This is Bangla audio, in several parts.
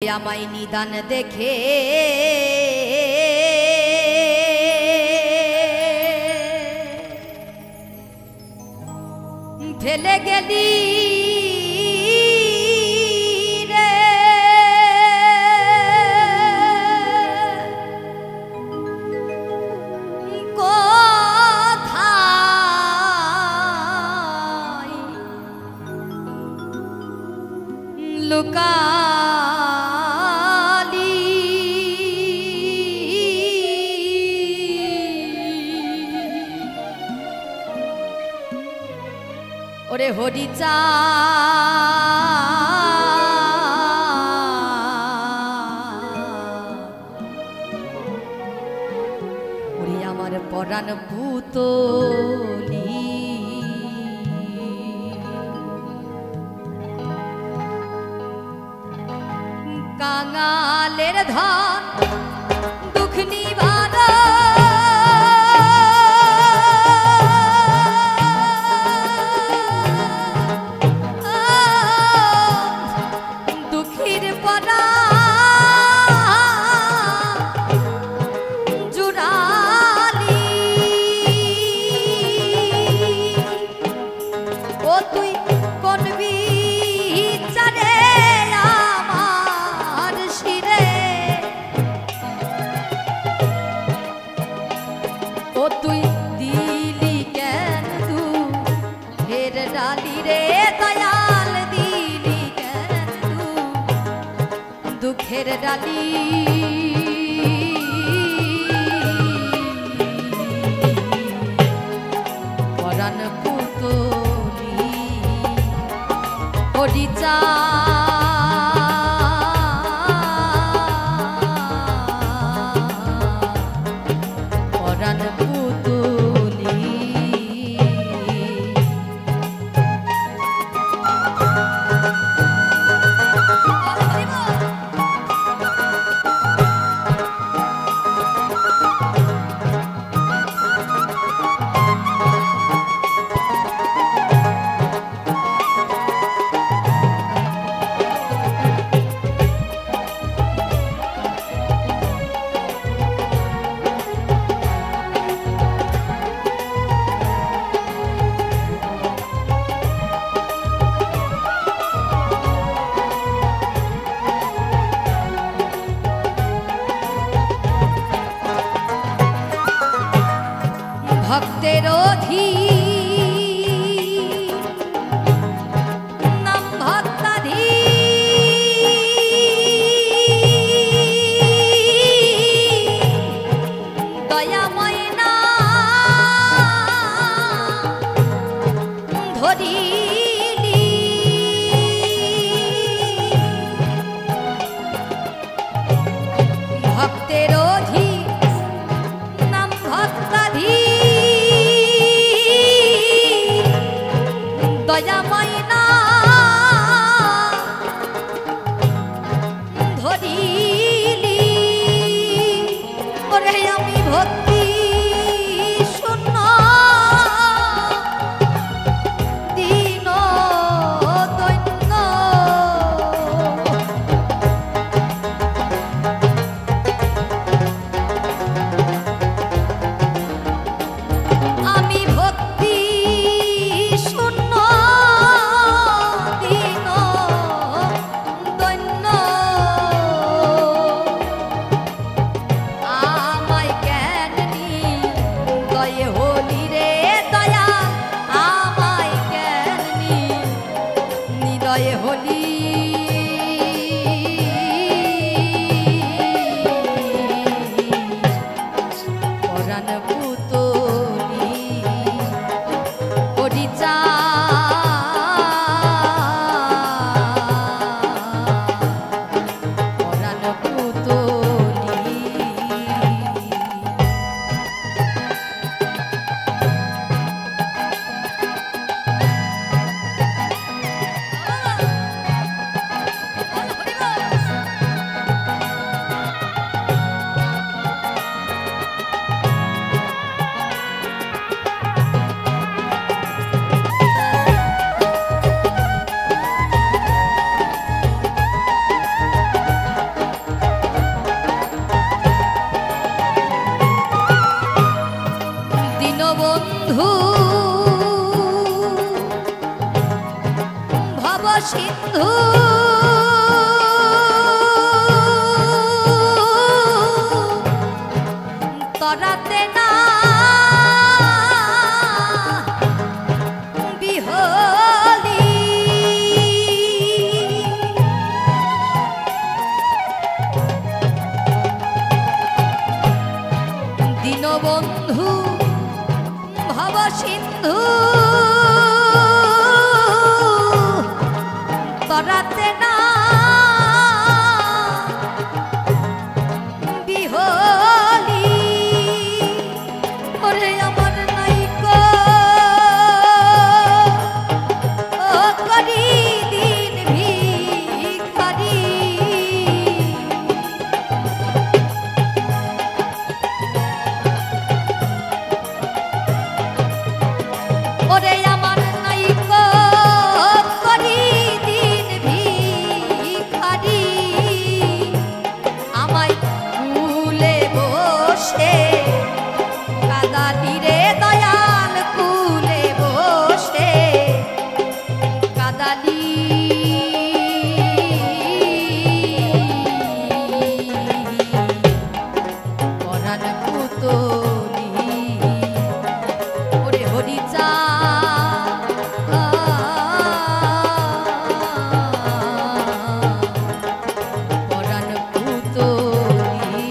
আমায় নিদান দেখে ফেলে গেলি রে কোথায় লুকালি ওরে হরিচা ওরে আমার পরাণ পুতলি কাঙালের ধন দুঃখ নিবারণ দুঃখীর পরা জুড়ালি ও তুই কোন বিচারে আমার শিরে ও তুই দিলি কেন তু ফের ডালি রে দয়াল দিলি কেন তু দুঃখের ডালি পরাণ পুতলি হরিচা পরাণ পুতলি ভক্তের অধীর নাম ভক্তাধীর দয়াময় না ধরিলি ভক্তের অধীর নাম ভক্তাধীর দয়াময় না ধরিলি ওরে আমি ভক্তি শূন্য দীন দৈন্য আমি ভক্তি শূন্য দীন দৈন্য আমায় কেন বন্ধু করাতে না বিহলি ওরে আমার নাইকো ও করি দিন ভিখারি ওরে আমার নাইকো করি দিন ভিখারি আমায় কুলে বসে কাঁদালি রে দয়াল কুলে বসে কাঁদালি পরাণ পুতলি ওরে হরিচা পরাণ পুতলি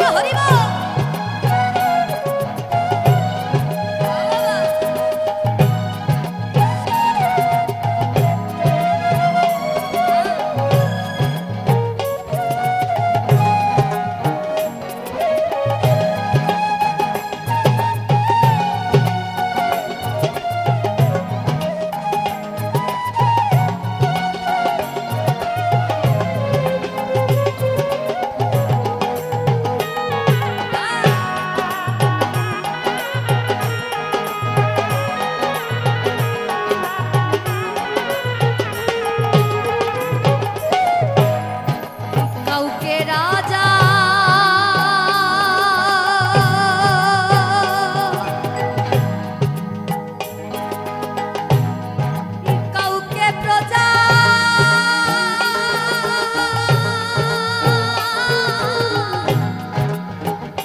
হরি বল কাউকে রাজা কাউকে প্রজা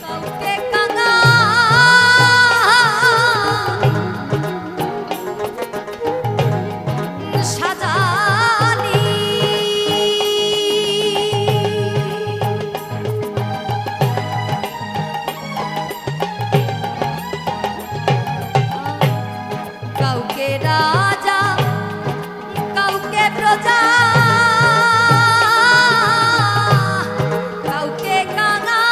কাউকে কাঙা সাজালি কাউকে রাজা কাউকে প্রজা কাউকে কাঙা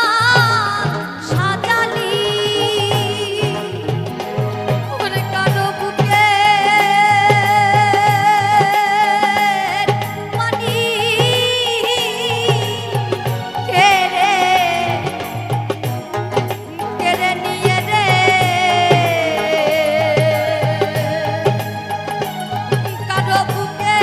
সাজালি ওরে কারো বুকে মানি কেড়ে কেড়ে নিয়ে রে কারো বুকে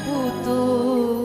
পুতুল